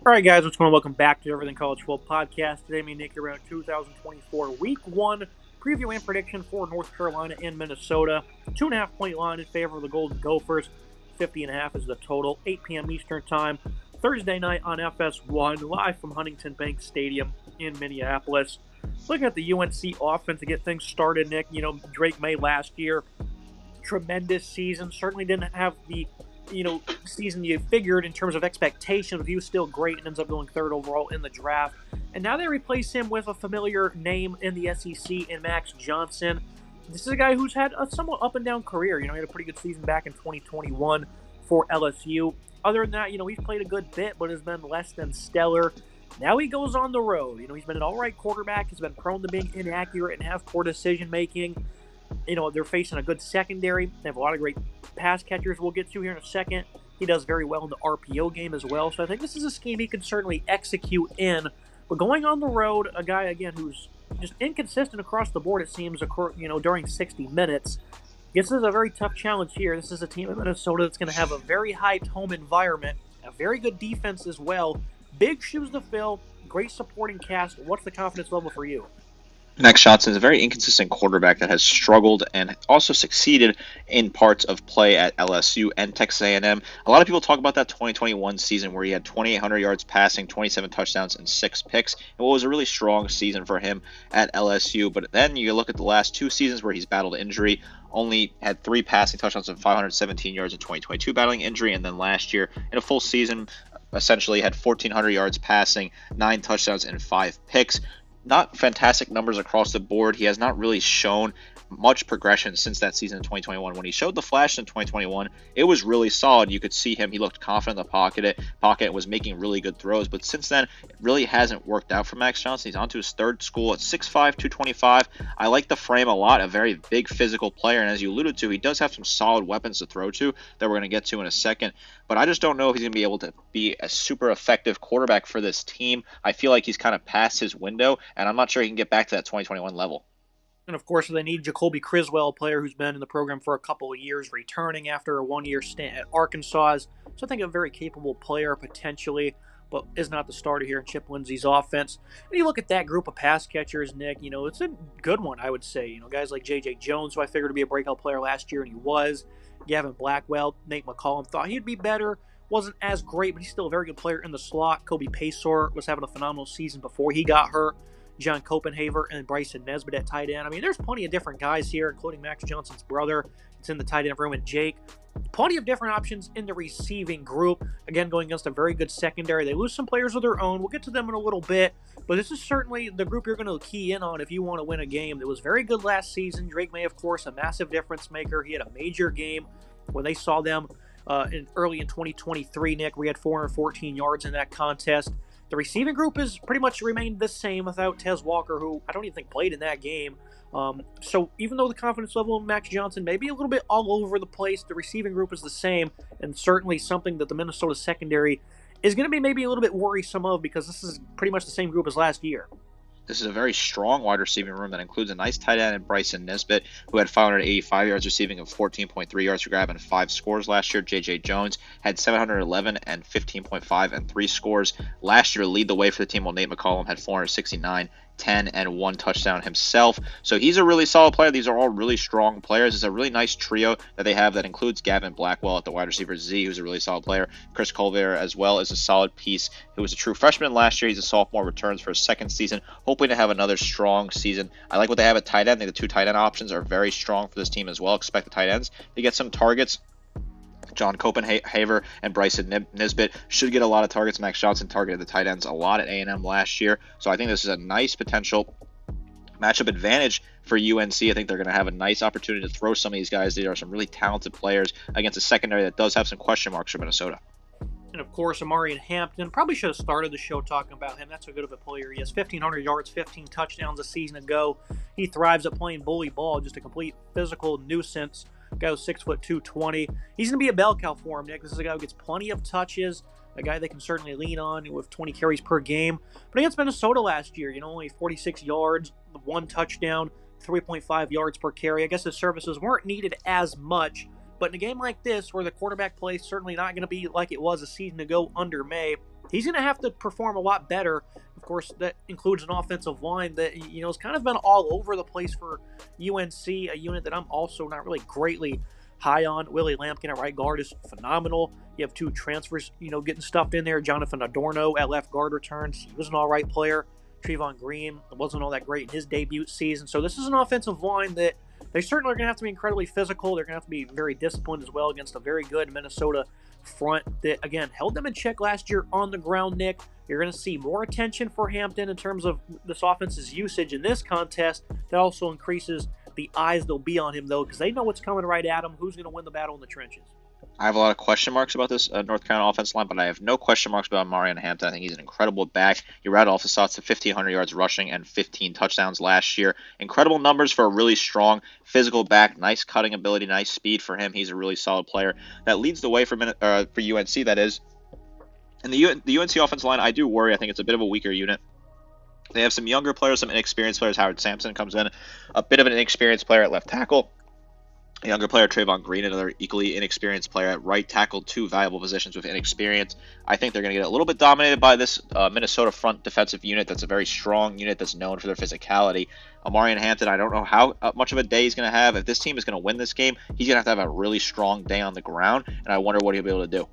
All right, guys, what's going on? Welcome back to Everything College Football Podcast. Today, me and Nick around 2024 Week 1 preview and prediction for North Carolina and Minnesota. 2.5-point line in favor of the Golden Gophers. 50.5 is the total. 8 p.m. Eastern Time, Thursday night on FS1, live from Huntington Bank Stadium in Minneapolis. Looking at the UNC offense to get things started, Nick. Drake May last year, tremendous season. Certainly didn't have the season you figured in terms of expectations, but he was still great and ends up going third overall in the draft. And now they replace him with a familiar name in the SEC in Max Johnson. This is a guy who's had a somewhat up and down career. He had a pretty good season back in 2021 for LSU. Other than that, he's played a good bit, but has been less than stellar. Now he goes on the road. He's been an all-right quarterback. He's been prone to being inaccurate and have poor decision-making. They're facing a good secondary. They have a lot of great pass catchers we'll get to here in a second. He does very well in the RPO game as well. So I think this is a scheme he can certainly execute in. But going on the road, a guy, again, who's just inconsistent across the board, it seems, during 60 minutes. This is a very tough challenge here. This is a team in Minnesota that's going to have a very hyped home environment, a very good defense as well. Big shoes to fill, great supporting cast. What's the confidence level for you? Max Johnson is a very inconsistent quarterback that has struggled and also succeeded in parts of play at LSU and Texas A&M. A lot of people talk about that 2021 season where he had 2,800 yards passing, 27 touchdowns, and 6 picks. And what was a really strong season for him at LSU. But then you look at the last 2 seasons where he's battled injury, only had 3 passing touchdowns and 517 yards in 2022 battling injury, and then last year in a full season essentially had 1,400 yards passing, 9 touchdowns, and 5 picks. Not fantastic numbers across the board. He has not really shown much progression since that season in 2021. When he showed the flash in 2021, it was really solid. You could see him. He looked confident in the pocket, was making really good throws. But since then, it really hasn't worked out for Max Johnson. He's on to his third school at 6'5", 225. I like the frame a lot, a very big physical player. And as you alluded to, he does have some solid weapons to throw to that we're going to get to in a second. But I just don't know if he's going to be able to be a super effective quarterback for this team. I feel like he's kind of past his window, and I'm not sure he can get back to that 2021 level. And, of course, they need Jacoby Criswell, a player who's been in the program for a couple of years, returning after a one-year stint at Arkansas. So I think a very capable player potentially, but is not the starter here in Chip Lindsey's offense. And you look at that group of pass catchers, Nick, it's a good one, I would say. Guys like J.J. Jones, who I figured would be a breakout player last year, and he was. Gavin Blackwell, Nate McCollum, thought he'd be better. Wasn't as great, but he's still a very good player in the slot. Kobe Paysour was having a phenomenal season before he got hurt. John Copenhaver and Bryson Nesbitt at tight end. I mean, there's plenty of different guys here, including Max Johnson's brother. It's in the tight end room, and Jake. Plenty of different options in the receiving group. Again, going against a very good secondary. They lose some players of their own. We'll get to them in a little bit. But this is certainly the group you're going to key in on if you want to win a game. That was very good last season. Drake May, of course, a massive difference maker. He had a major game when they saw them early in 2023, Nick. We had 414 yards in that contest. The receiving group has pretty much remained the same without Tez Walker, who I don't even think played in that game. So even though the confidence level of Max Johnson may be a little bit all over the place, the receiving group is the same, and certainly something that the Minnesota secondary is going to be maybe a little bit worrisome of, because this is pretty much the same group as last year. This is a very strong wide receiving room that includes a nice tight end in Bryson Nesbitt, who had 585 yards receiving and 14.3 yards per grab and 5 scores last year. J.J. Jones had 711 and 15.5 and 3 scores last year, lead the way for the team, while Nate McCollum had 469, 10, and 1 touchdown himself. So he's a really solid player. These are all really strong players. It's a really nice trio that they have that includes Gavin Blackwell at the wide receiver Z, who's a really solid player. Chris Colbert as well is a solid piece. He was a true freshman last year. He's a sophomore, returns for his second season, hoping to have another strong season. I like what they have at tight end. I think the 2 tight end options are very strong for this team as well. Expect the tight ends to get some targets. John Copenhaver and Bryson Nesbitt should get a lot of targets. Max Johnson targeted the tight ends a lot at A&M last year. So I think this is a nice potential matchup advantage for UNC. I think they're going to have a nice opportunity to throw some of these guys. They are some really talented players against a secondary that does have some question marks for Minnesota. And, of course, Amarian Hampton. Probably should have started the show talking about him. That's how good of a player he is. 1,500 yards, 15 touchdowns a season ago. He thrives at playing bully ball, just a complete physical nuisance. Guy who's 6'2", 220. He's going to be a bell cow for him, Nick. This is a guy who gets plenty of touches, a guy they can certainly lean on with 20 carries per game. But against Minnesota last year, only 46 yards, 1 touchdown, 3.5 yards per carry. I guess his services weren't needed as much. But in a game like this, where the quarterback play is certainly not going to be like it was a season ago under May, he's going to have to perform a lot better. Of course, that includes an offensive line that, has kind of been all over the place for UNC, a unit that I'm also not really greatly high on. Willie Lampkin at right guard is phenomenal. You have two transfers, getting stuffed in there. Jonathan Adorno at left guard returns. He was an all right player. Trevon Green wasn't all that great in his debut season. So this is an offensive line that they certainly are going to have to be incredibly physical. They're going to have to be very disciplined as well against a very good Minnesota front that, again, held them in check last year on the ground, Nick. You're going to see more attention for Hampton in terms of this offense's usage in this contest. That also increases the eyes they'll be on him, though, because they know what's coming right at him. Who's going to win the battle in the trenches? I have a lot of question marks about this North Carolina offense line, but I have no question marks about Marion Hampton. I think he's an incredible back. He rattled off the stats to 1,500 yards rushing and 15 touchdowns last year. Incredible numbers for a really strong physical back. Nice cutting ability, nice speed for him. He's a really solid player. That leads the way for UNC, that is. And the UNC offense line, I do worry. I think it's a bit of a weaker unit. They have some younger players, some inexperienced players. Howard Sampson comes in, a bit of an inexperienced player at left tackle. A younger player, Trevon Green, another equally inexperienced player at right tackle, two valuable positions with inexperience. I think they're going to get a little bit dominated by this Minnesota front defensive unit that's a very strong unit that's known for their physicality. Marion Hampton, I don't know how much of a day he's going to have. If this team is going to win this game, he's going to have a really strong day on the ground, and I wonder what he'll be able to do.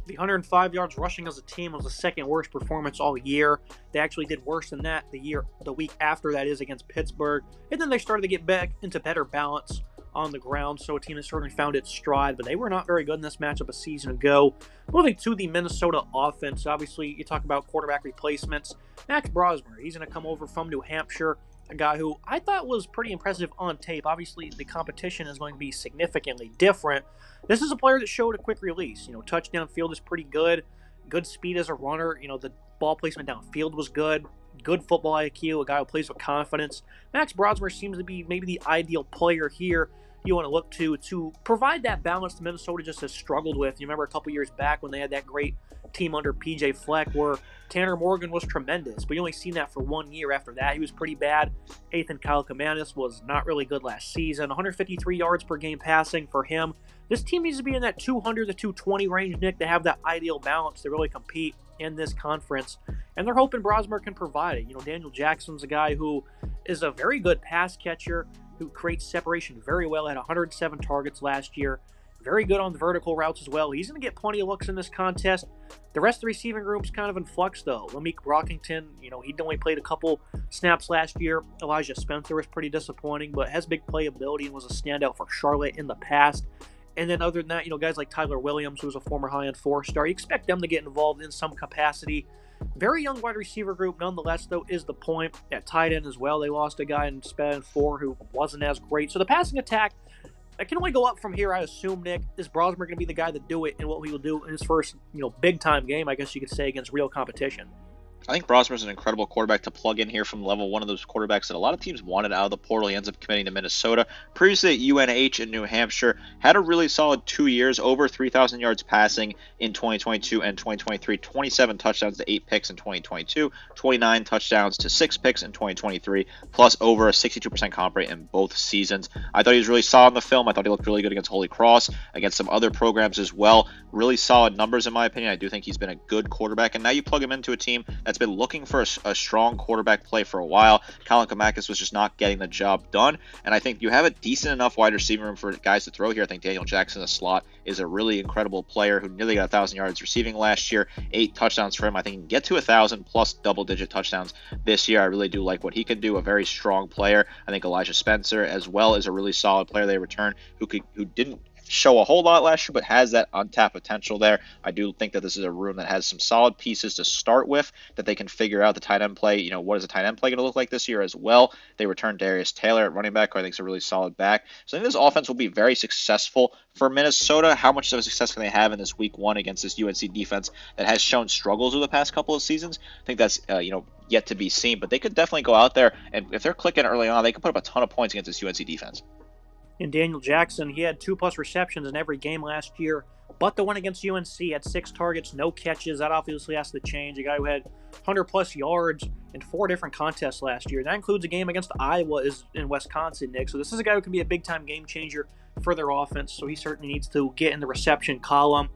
The 105 yards rushing as a team was the second worst performance all year. They actually did worse than that the week after, that is, against Pittsburgh. And then they started to get back into better balance on the ground, so a team that certainly found its stride, but they were not very good in this matchup a season ago. Moving to the Minnesota offense, obviously you talk about quarterback replacements. Max Brosmer, he's going to come over from New Hampshire, a guy who I thought was pretty impressive on tape. Obviously the competition is going to be significantly different. This is a player that showed a quick release. Touchdown field is pretty good. Good speed as a runner. The ball placement downfield was good. Good football IQ, a guy who plays with confidence. Max Brosmer seems to be maybe the ideal player here you want to look to provide that balance that Minnesota just has struggled with. You remember a couple years back when they had that great team under P.J. Fleck where Tanner Morgan was tremendous, but you only seen that for 1 year. After that, he was pretty bad. Ethan Kaliakmanis was not really good last season. 153 yards per game passing for him. This team needs to be in that 200 to 220 range, Nick, to have that ideal balance to really compete in this conference. And they're hoping Brosmer can provide it. Daniel Jackson's a guy who is a very good pass catcher, who creates separation very well, had 107 targets last year. Very good on the vertical routes as well. He's going to get plenty of looks in this contest. The rest of the receiving group's kind of in flux, though. Lameek Brockington, he only played a couple snaps last year. Elijah Spencer was pretty disappointing, but has big playability and was a standout for Charlotte in the past. And then other than that, guys like Tyler Williams, who's a former high-end four-star, you expect them to get involved in some capacity. Very young wide receiver group, nonetheless, though, is the point. At tight end as well, they lost a guy in span 4 who wasn't as great. So the passing attack, it can only go up from here, I assume, Nick. Is Brosmer going to be the guy to do it, and what he will do in his first, big-time game, I guess you could say, against real competition? I think Brosmer is an incredible quarterback to plug in here from level one of those quarterbacks that a lot of teams wanted out of the portal. He ends up committing to Minnesota. Previously at UNH in New Hampshire, had a really solid 2 years, over 3,000 yards passing in 2022 and 2023, 27 touchdowns to 8 picks in 2022, 29 touchdowns to 6 picks in 2023, plus over a 62% comp rate in both seasons. I thought he was really solid in the film. I thought he looked really good against Holy Cross, against some other programs as well. Really solid numbers in my opinion. I do think he's been a good quarterback, and now you plug him into a team that's been looking for a strong quarterback play for a while. Kaliakmanis was just not getting the job done, and I think you have a decent enough wide receiver room for guys to throw here. I think Daniel Jackson, the slot, is a really incredible player who nearly got 1,000 yards receiving last year, 8 touchdowns for him. I think he can get to 1,000 plus double-digit touchdowns this year. I really do like what he can do. A very strong player. I think Elijah Spencer as well is a really solid player they returned who didn't show a whole lot last year, but has that untapped potential there. I do think that this is a room that has some solid pieces to start with that they can figure out the tight end play. What is the tight end play going to look like this year as well? They returned Darius Taylor at running back, who I think is a really solid back. So I think this offense will be very successful for Minnesota. How much of a success can they have in this week one against this UNC defense that has shown struggles over the past couple of seasons? I think that's, yet to be seen, but they could definitely go out there, and if they're clicking early on, they can put up a ton of points against this UNC defense. And Daniel Jackson, he had 2+ receptions in every game last year, but the one against UNC had 6 targets, no catches. That obviously has to change. A guy who had 100+ yards in 4 different contests last year. That includes a game against Iowa in Wisconsin, Nick. So this is a guy who can be a big-time game changer for their offense, so he certainly needs to get in the reception column.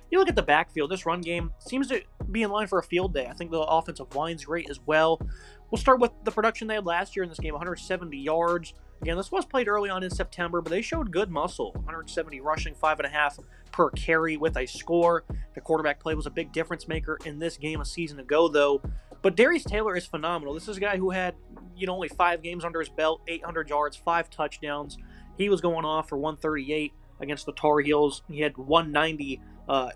You look at the backfield, this run game seems to be in line for a field day. I think the offensive line's great as well. We'll start with the production they had last year in this game, 170 yards. Again, this was played early on in September, but they showed good muscle. 170 rushing, 5.5 per carry with a score. The quarterback play was a big difference maker in this game a season ago, though. But Darius Taylor is phenomenal. This is a guy who had, only 5 games under his belt, 800 yards, 5 touchdowns. He was going off for 138 against the Tar Heels. He had 190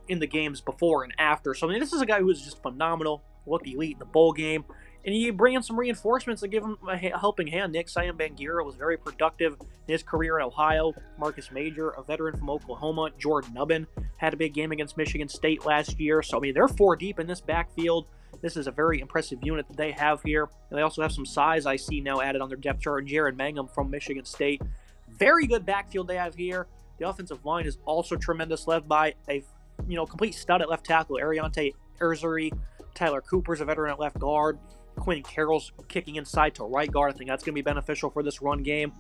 in the games before and after. So, this is a guy who is just phenomenal, looked elite in the bowl game. And you bring in some reinforcements that give him a helping hand. Nick Bangira was very productive in his career in Ohio. Marcus Major, a veteran from Oklahoma. Jordan Nubbin had a big game against Michigan State last year. So, they're 4 deep in this backfield. This is a very impressive unit that they have here. And they also have some size I see now added on their depth chart. Jared Mangum from Michigan State. Very good backfield they have here. The offensive line is also tremendous, led by a complete stud at left tackle, Ariante Erzuri. Tyler Cooper's a veteran at left guard. Quinn Carroll's kicking inside to right guard. I think that's going to be beneficial for this run game.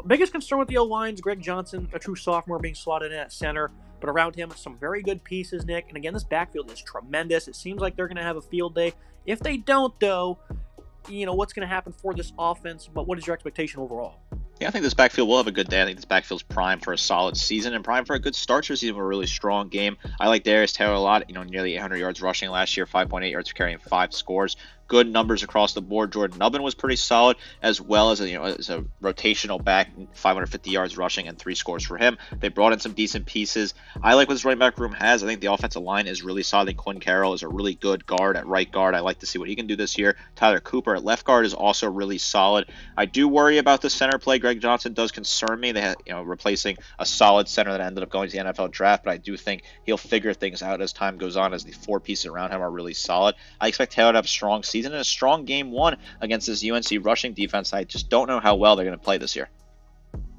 Biggest concern with the O-line is Greg Johnson, a true sophomore, being slotted in at center. But around him, some very good pieces, Nick. And again, this backfield is tremendous. It seems like they're going to have a field day. If they don't, though, what's going to happen for this offense? But what is your expectation overall? Yeah, I think this backfield will have a good day. I think this backfield's primed for a solid season and primed for a good start to the season with a really strong game. I like Darius Taylor a lot. Nearly 800 yards rushing last year, 5.8 yards per carry, and 5 scores. Good numbers across the board. Jordan Nubbin was pretty solid, as well as as a rotational back, 550 yards rushing and 3 scores for him. They brought in some decent pieces. I like what this running back room has. I think the offensive line is really solid. I think Quinn Carroll is a really good guard at right guard. I like to see what he can do this year. Tyler Cooper at left guard is also really solid. I do worry about the center play. Greg Johnson does concern me. They had, replacing a solid center that ended up going to the NFL draft, but I do think he'll figure things out as time goes on, as the 4 pieces around him are really solid. I expect Taylor to have a strong season and a strong game 1 against this UNC rushing defense. I just don't know how well they're going to play this year.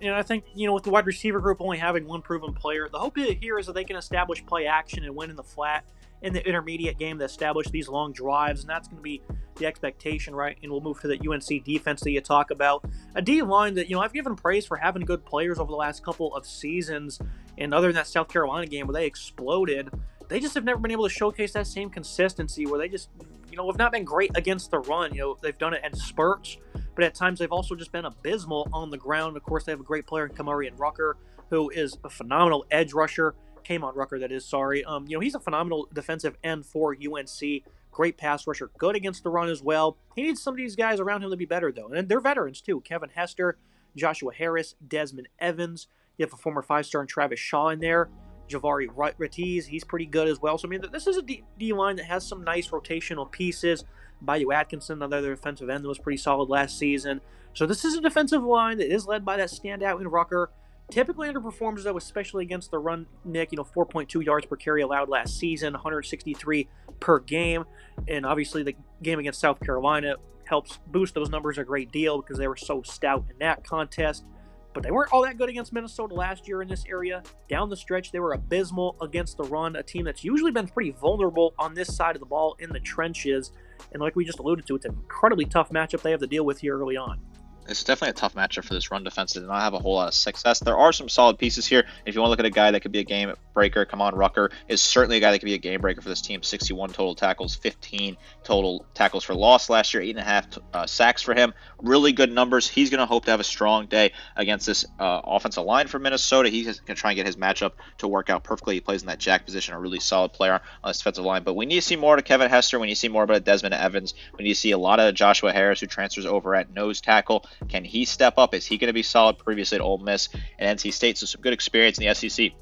I think, with the wide receiver group only having one proven player, the hope here is that they can establish play action and win in the flat in the intermediate game to establish these long drives, and that's going to be the expectation, right? And we'll move to the UNC defense that you talk about. A D-line that, I've given praise for having good players over the last couple of seasons, and other than that South Carolina game where they exploded, they just have never been able to showcase that same consistency where they just, have not been great against the run. They've done it in spurts, but at times they've also just been abysmal on the ground. Of course, they have a great player in Kamarian Rucker, who is a phenomenal edge rusher. K'Mon Rucker, that is, sorry. He's a phenomenal defensive end for UNC. Great pass rusher, good against the run as well. He needs some of these guys around him to be better, though. And they're veterans, too. Kevin Hester, Joshua Harris, Desmond Evans. You have a former 5-star and Travis Shaw in there. Javari Ratiz, he's pretty good as well. So, this is a D-line that has some nice rotational pieces. Bayou Atkinson, another defensive end that was pretty solid last season. So this is a defensive line that is led by that standout in Rucker. Typically underperforms, though, especially against the run, Nick. 4.2 yards per carry allowed last season, 163 per game. And obviously the game against South Carolina helps boost those numbers a great deal because they were so stout in that contest. But they weren't all that good against Minnesota last year in this area. Down the stretch, they were abysmal against the run, a team that's usually been pretty vulnerable on this side of the ball in the trenches. And like we just alluded to, it's an incredibly tough matchup they have to deal with here early on. It's definitely a tough matchup for this run defense. They did not have a whole lot of success. There are some solid pieces here. If you want to look at a guy that could be a game breaker, K'Mon Rucker is certainly a guy that could be a game breaker for this team. 61 total tackles, 15 total tackles for loss last year, 8.5 sacks for him. Really good numbers. He's going to hope to have a strong day against this offensive line for Minnesota. He's going to try and get his matchup to work out perfectly. He plays in that jack position, a really solid player on this defensive line. But we need to see more to Kevin Hester. We need to see more about Desmond Evans. We need to see a lot of Joshua Harris, who transfers over at nose tackle. Can he step up? Is he going to be solid? Previously at Ole Miss and NC State, so some good experience in the SEC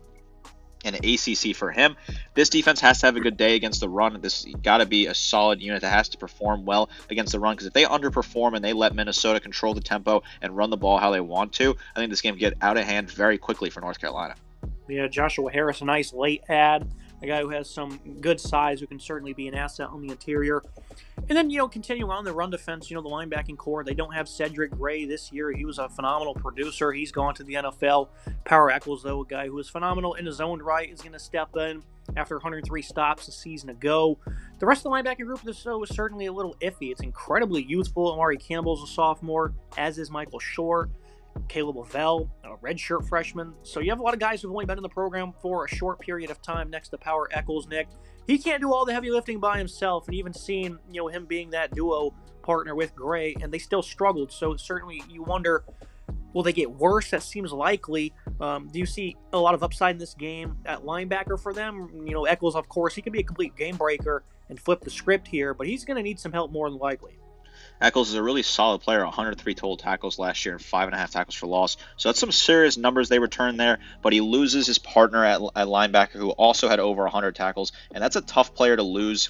and ACC for him. This defense has to have a good day against the run. This got to be a solid unit that has to perform well against the run, because if they underperform and they let Minnesota control the tempo and run the ball how they want to, I think this game can get out of hand very quickly for North Carolina. Yeah, Joshua Harris, a nice late add. A guy who has some good size, who can certainly be an asset on the interior. And then, continue on the run defense, the linebacking core. They don't have Cedric Gray this year. He was a phenomenal producer. He's gone to the NFL. Power Eccles, though, a guy who is phenomenal in his own right, is going to step in after 103 stops a season ago. The rest of the linebacking group is certainly a little iffy. It's incredibly youthful. Amari Campbell's a sophomore, as is Michael Shore. Caleb Lavelle, a redshirt freshman. So you have a lot of guys who've only been in the program for a short period of time next to Power Eccles, Nick. he can't do all the heavy lifting by himself, and even seeing, him being that duo partner with Gray, and they still struggled. So certainly you wonder, will they get worse? That seems likely. Do you see a lot of upside in this game at linebacker for them? Eccles, of course, he could be a complete game breaker and flip the script here, but he's going to need some help more than likely. Eccles is a really solid player, 103 total tackles last year and 5.5 tackles for loss. So that's some serious numbers they return there, but he loses his partner at linebacker who also had over 100 tackles, and that's a tough player to lose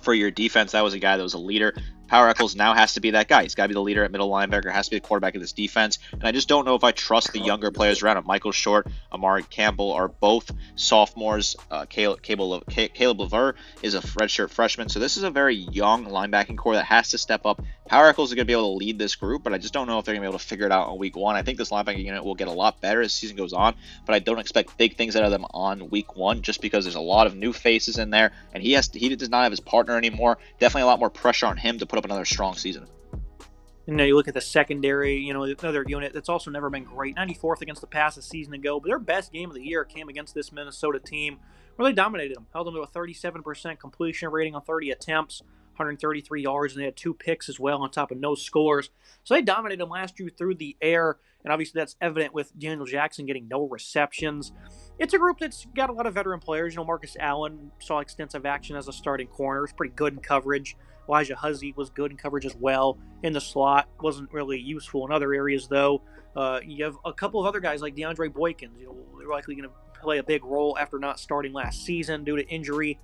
for your defense. That was a guy that was a leader. Power Eccles now has to be that guy. He's got to be the leader at middle linebacker, has to be the quarterback of this defense. And I just don't know if I trust the younger players around him. Michael Short, Amari Campbell are both sophomores. Caleb Lever is a redshirt freshman. So this is a very young linebacking core that has to step up. Power Eccles is going to be able to lead this group, but I just don't know if they're going to be able to figure it out on week one. I think this linebacking unit will get a lot better as the season goes on, but I don't expect big things out of them on week one just because there's a lot of new faces in there, and he does not have his partner anymore. Definitely a lot more pressure on him to put up another strong season. You look at the secondary, another unit that's also never been great. 94th against the pass a season ago, but their best game of the year came against this Minnesota team where they dominated them, held them to a 37% completion rating on 30 attempts, 133 yards, and they had 2 picks as well on top of no scores. So they dominated them last year through the air, and obviously that's evident with Daniel Jackson getting no receptions. It's a group that's got a lot of veteran players. Marcus Allen saw extensive action as a starting corner. It's pretty good in coverage. Elijah Huzzy was good in coverage as well in the slot. Wasn't really useful in other areas, though. You have a couple of other guys like DeAndre Boykins. They're likely going to play a big role after not starting last season due to injury.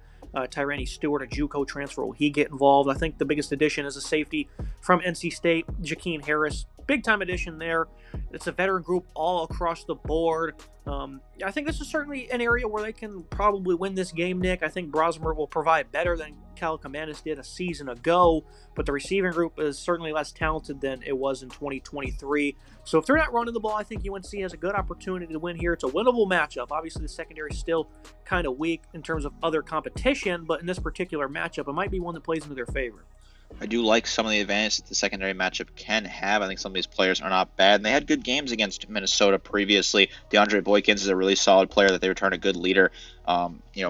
Tyrone Stewart, a JUCO transfer, will he get involved? I think the biggest addition is a safety from NC State, Jakeem Harris. Big-time addition there. It's a veteran group all across the board. I think this is certainly an area where they can probably win this game, Nick. I think Brosmer will provide better than Cal Kamanis did a season ago, but the receiving group is certainly less talented than it was in 2023. So if they're not running the ball, I think UNC has a good opportunity to win here. It's a winnable matchup. Obviously, the secondary is still kind of weak in terms of other competition, but in this particular matchup, it might be one that plays into their favor. I do like some of the advantage that the secondary matchup can have. I think some of these players are not bad, and they had good games against Minnesota previously. DeAndre Boykins is a really solid player that they return a good leader.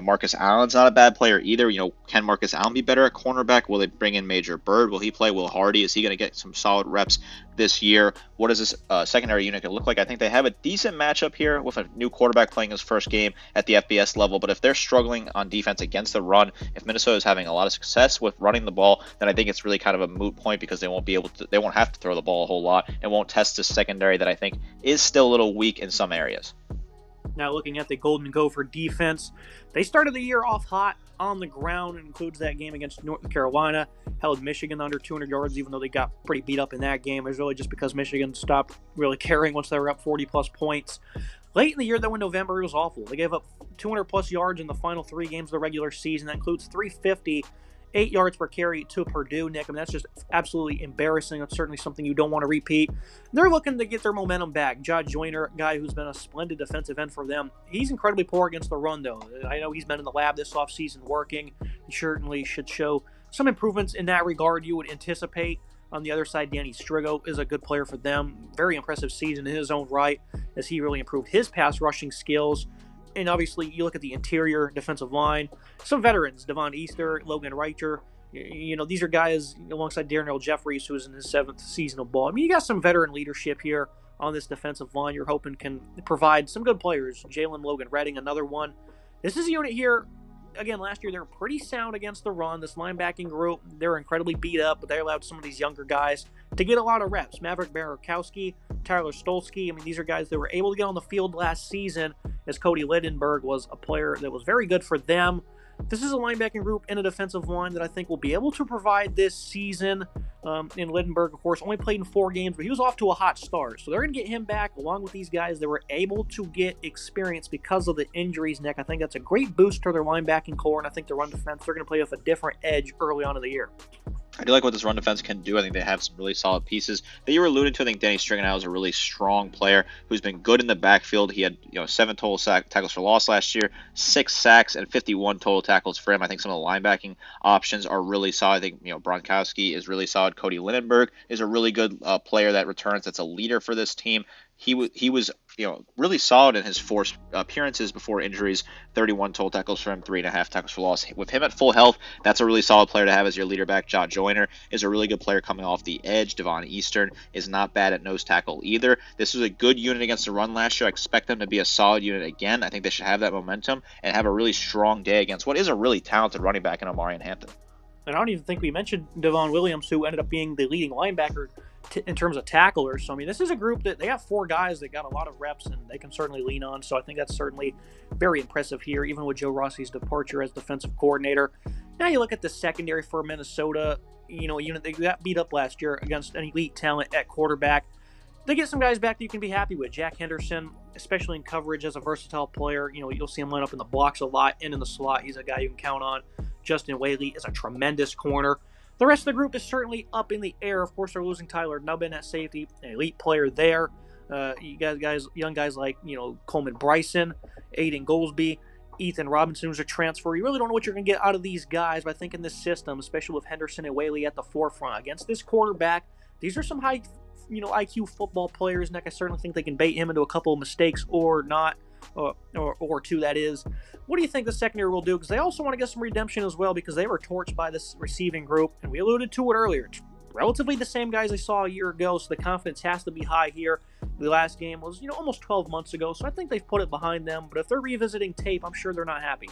Marcus Allen's not a bad player either. Can Marcus Allen be better at cornerback? Will they bring in Major Bird? Will he play? Will Hardy? Is he going to get some solid reps this year? What is this secondary unit going to look like? I think they have a decent matchup here with a new quarterback playing his first game at the FBS level. But if they're struggling on defense against the run, if Minnesota is having a lot of success with running the ball, then I think it's really kind of a moot point because they won't have to throw the ball a whole lot and won't test this secondary that I think is still a little weak in some areas. Now looking at the Golden Gopher defense, they started the year off hot on the ground. It includes that game against North Carolina, held Michigan under 200 yards, even though they got pretty beat up in that game. It was really just because Michigan stopped really caring once they were up 40-plus points. Late in the year, though, in November, it was awful. They gave up 200-plus yards in the final 3 games of the regular season. That includes 350 8 yards per carry to Purdue, Nick. That's just absolutely embarrassing. That's certainly something you don't want to repeat. They're looking to get their momentum back. Jod Joyner, guy who's been a splendid defensive end for them, he's incredibly poor against the run, though. I know he's been in the lab this offseason working. He certainly should show some improvements in that regard, you would anticipate. On the other side, Danny Strigo is a good player for them. Very impressive season in his own right as he really improved his pass rushing skills. And obviously, you look at the interior defensive line. Some veterans, Devon Easter, Logan Reicher. These are guys alongside Darnell Jeffries, who is in his 7th season of ball. You got some veteran leadership here on this defensive line you're hoping can provide some good players. Jalen Logan Redding, another one. This is a unit here. Again, last year they were pretty sound against the run. This linebacking group, they were incredibly beat up, but they allowed some of these younger guys to get a lot of reps. Maverick Barakowski, Tyler Stolsky. These are guys that were able to get on the field last season as Cody Lindenberg was a player that was very good for them. This is a linebacking group and a defensive line that I think will be able to provide this season. In Lindenberg, of course, only played in 4 games, but he was off to a hot start. So they're going to get him back along with these guys that were able to get experience because of the injuries, Nick. I think that's a great boost to their linebacking core, and I think the run defense, they're going to play with a different edge early on in the year. I do like what this run defense can do. I think they have some really solid pieces. That you were alluding to, I think Danny Strigonau is a really strong player who's been good in the backfield. He had 7 total tackles for loss last year, 6 sacks, and 51 total tackles for him. I think some of the linebacking options are really solid. I think Bronkowski is really solid. Cody Lindenberg is a really good player that returns. That's a leader for this team. he was really solid in his 4 appearances before injuries. 31 total tackles for him, 3.5 tackles for loss. With him at full health, that's a really solid player to have as your leader back. John Joyner is a really good player coming off the edge. Devon Eastern is not bad at nose tackle either. This was a good unit against the run last year. I expect them to be a solid unit again. I think they should have that momentum and have a really strong day against what is a really talented running back in Omarion Hampton. And I don't even think we mentioned Devon Williams, who ended up being the leading linebacker in terms of tacklers. So, I mean, this is a group that they have 4 guys that got a lot of reps and they can certainly lean on. So I think that's certainly very impressive here, even with Joe Rossi's departure as defensive coordinator. Now you look at the secondary for Minnesota, a unit that got beat up last year against an elite talent at quarterback. They get some guys back that you can be happy with. Jack Henderson, especially in coverage as a versatile player, you'll see him line up in the blocks a lot and in the slot. He's a guy you can count on. Justin Whaley is a tremendous corner. The rest of the group is certainly up in the air. Of course, they're losing Tyler Nubbin at safety, an elite player there. You guys, young guys like Coleman Bryson, Aiden Goldsby, Ethan Robinson, who's a transfer. You really don't know what you're going to get out of these guys, but I think in this system, especially with Henderson and Whaley at the forefront against this quarterback, these are some high, IQ football players. Nick, I certainly think they can bait him into a couple of mistakes or not. Or 2, that is. What do you think the secondary will do? Because they also want to get some redemption as well, because they were torched by this receiving group, and we alluded to it earlier. It's relatively the same guys I saw a year ago, so the confidence has to be high here. The last game was, almost 12 months ago, so I think they've put it behind them. But if they're revisiting tape, I'm sure they're not happy.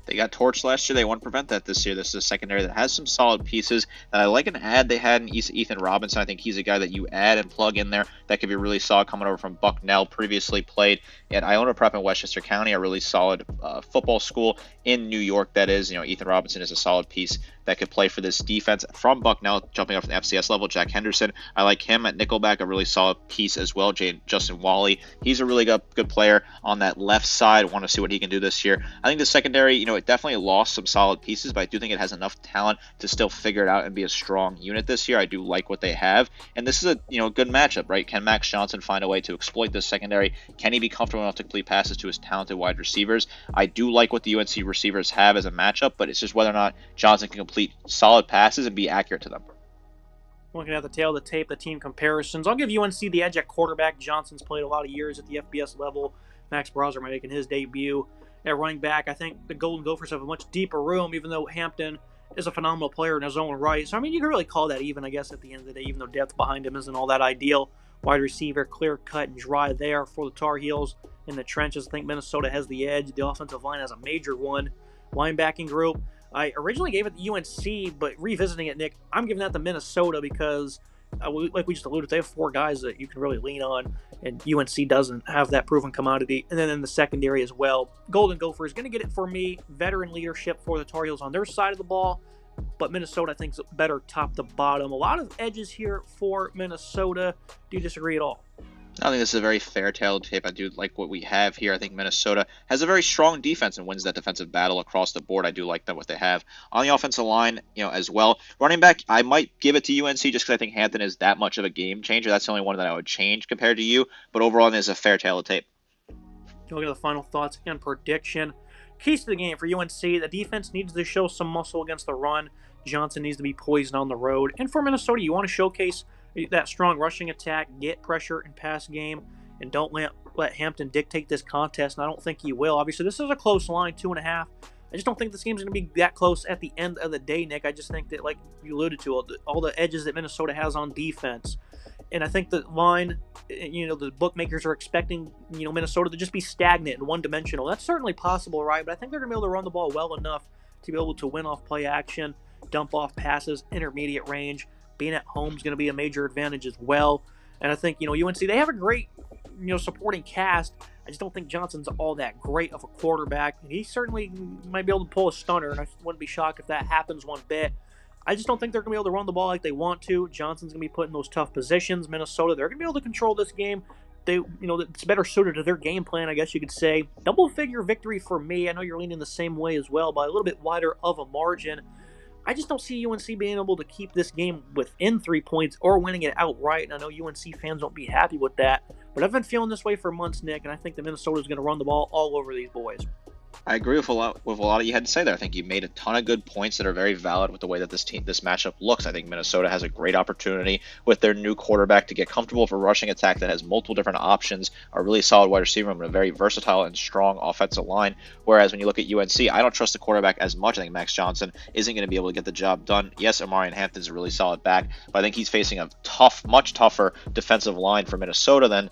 They got torched last year. They want to prevent that this year. This is a secondary that has some solid pieces that I like an ad they had in Ethan Robinson. I think he's a guy that you add and plug in there that could be really solid, coming over from Bucknell, previously played at Iona Prep in Westchester County, a really solid football school in New York. That is, Ethan Robinson is a solid piece that could play for this defense from Bucknell, jumping up from the FCS level. Jack Henderson, I like him at nickelback, a really solid piece as well. Justin Wally, he's a really good player on that left side. Want to see what he can do this year. I think the secondary, it definitely lost some solid pieces, but I do think it has enough talent to still figure it out and be a strong unit this year. I do like what they have, and this is a good matchup, right? Can Max Johnson find a way to exploit this secondary? Can he be comfortable enough to complete passes to his talented wide receivers? I do like what the UNC receivers have as a matchup, but it's just whether or not Johnson can complete solid passes and be accurate to them. Looking at the tail of the tape, the team comparisons, I'll give UNC the edge at quarterback. Johnson's played a lot of years at the FBS level. Max Browser making his debut. At running back, I think the Golden Gophers have a much deeper room, even though Hampton is a phenomenal player in his own right. So, I mean, you can really call that even, I guess, at the end of the day, even though depth behind him isn't all that ideal. Wide receiver, clear cut and dry there for the Tar Heels. In the trenches, I think Minnesota has the edge. The offensive line has a major one. Linebacking group, I originally gave it to UNC, but revisiting it, Nick, I'm giving that to Minnesota because, like we just alluded, they have 4 guys that you can really lean on, and UNC doesn't have that proven commodity. And then in the secondary as well, Golden Gophers going to get it for me. Veteran leadership for the Tar Heels on their side of the ball, but Minnesota, I think, is better top to bottom. A lot of edges here for Minnesota. Do you disagree at all? I think this is a very fair tale tape. I do like what we have here. I think Minnesota has a very strong defense and wins that defensive battle across the board. I do like what they have on the offensive line, as well. Running back, I might give it to UNC just because I think Hampton is that much of a game changer. That's the only one that I would change compared to you. But overall, this is a fair tale of tape. Look at the final thoughts and prediction. Keys to the game for UNC: the defense needs to show some muscle against the run. Johnson needs to be poised on the road. And for Minnesota, you want to showcase that strong rushing attack, get pressure in pass game, and don't let Hampton dictate this contest, and I don't think he will. Obviously, this is a close line, 2.5. I just don't think this game's going to be that close at the end of the day, Nick. I just think that, like you alluded to, all the edges that Minnesota has on defense. And I think the line, the bookmakers are expecting, Minnesota to just be stagnant and one-dimensional. That's certainly possible, right? But I think they're going to be able to run the ball well enough to be able to win off play action, dump off passes, intermediate range. Being at home is going to be a major advantage as well. And I think, UNC, they have a great, supporting cast. I just don't think Johnson's all that great of a quarterback. He certainly might be able to pull a stunner, and I wouldn't be shocked if that happens one bit. I just don't think they're going to be able to run the ball like they want to. Johnson's going to be put in those tough positions. Minnesota, they're going to be able to control this game. It's better suited to their game plan, I guess you could say. Double-figure victory for me. I know you're leaning the same way as well, by a little bit wider of a margin. I just don't see UNC being able to keep this game within 3 points or winning it outright, and I know UNC fans won't be happy with that. But I've been feeling this way for months, Nick, and I think that Minnesota is going to run the ball all over these boys. I agree with a lot you had to say there. I think you made a ton of good points that are very valid with the way that this matchup looks. I think Minnesota has a great opportunity with their new quarterback to get comfortable with a rushing attack that has multiple different options, a really solid wide receiver room, and a very versatile and strong offensive line. Whereas when you look at UNC, I don't trust the quarterback as much. I think Max Johnson isn't going to be able to get the job done. Yes, Omarion Hampton's a really solid back, but I think he's facing a much tougher defensive line for Minnesota than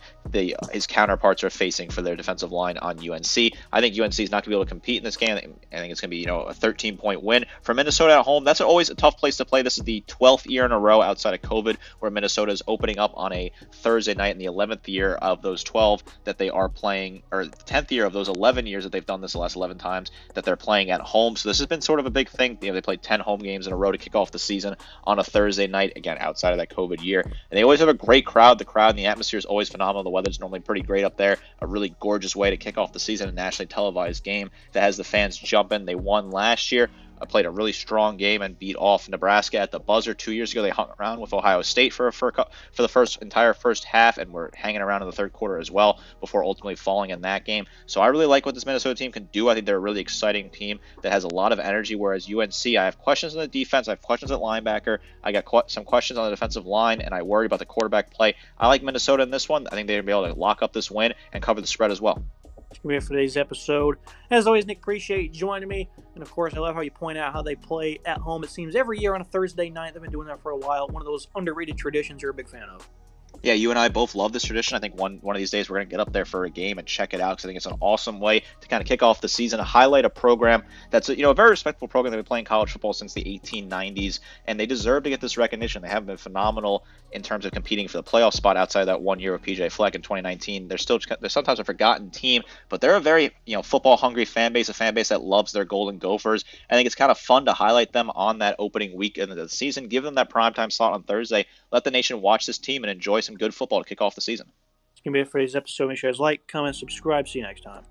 his counterparts are facing for their defensive line on UNC. I think UNC is not going to be able to compete in this game. I think it's going to be a 13-point win for Minnesota at home. That's always a tough place to play. This is the 12th year in a row outside of COVID where Minnesota is opening up on a Thursday night, in the 11th year of those 12 that they are playing, or 10th year of those 11 years that they've done this the last 11 times that they're playing at home. So this has been sort of a big thing. They played 10 home games in a row to kick off the season on a Thursday night, again outside of that COVID year. And they always have a great crowd. The crowd and the atmosphere is always phenomenal. The weather's normally pretty great up there. A really gorgeous way to kick off the season, a nationally televised game that has the fans jumping. They won last year. Played a really strong game and beat off Nebraska at the buzzer 2 years ago. They hung around with Ohio State for the entire first half, and were hanging around in the third quarter as well before ultimately falling in that game. So I really like what this Minnesota team can do. I think they're a really exciting team that has a lot of energy, whereas UNC, I have questions on the defense. I have questions at linebacker. I got some questions on the defensive line, and I worry about the quarterback play. I like Minnesota in this one. I think they're going to be able to lock up this win and cover the spread as well. That's going to be it for today's episode. As always, Nick, appreciate you joining me. And, of course, I love how you point out how they play at home. It seems every year on a Thursday night. They've been doing that for a while. One of those underrated traditions you're a big fan of. Yeah, you and I both love this tradition. I think one of these days we're going to get up there for a game and check it out because I think it's an awesome way to kind of kick off the season, to highlight a program that's a very respectable program that has been playing college football since the 1890s, and they deserve to get this recognition. They have been phenomenal in terms of competing for the playoff spot outside of that 1 year of PJ Fleck in 2019. They're sometimes a forgotten team, but they're a very football hungry fan base, a fan base that loves their Golden Gophers. I think it's kind of fun to highlight them on that opening weekend of the season. Give them that primetime slot on Thursday. Let the nation watch this team and enjoy some good football to kick off the season. It's going to be it for today's episode. Make sure you guys like, comment, subscribe. See you next time.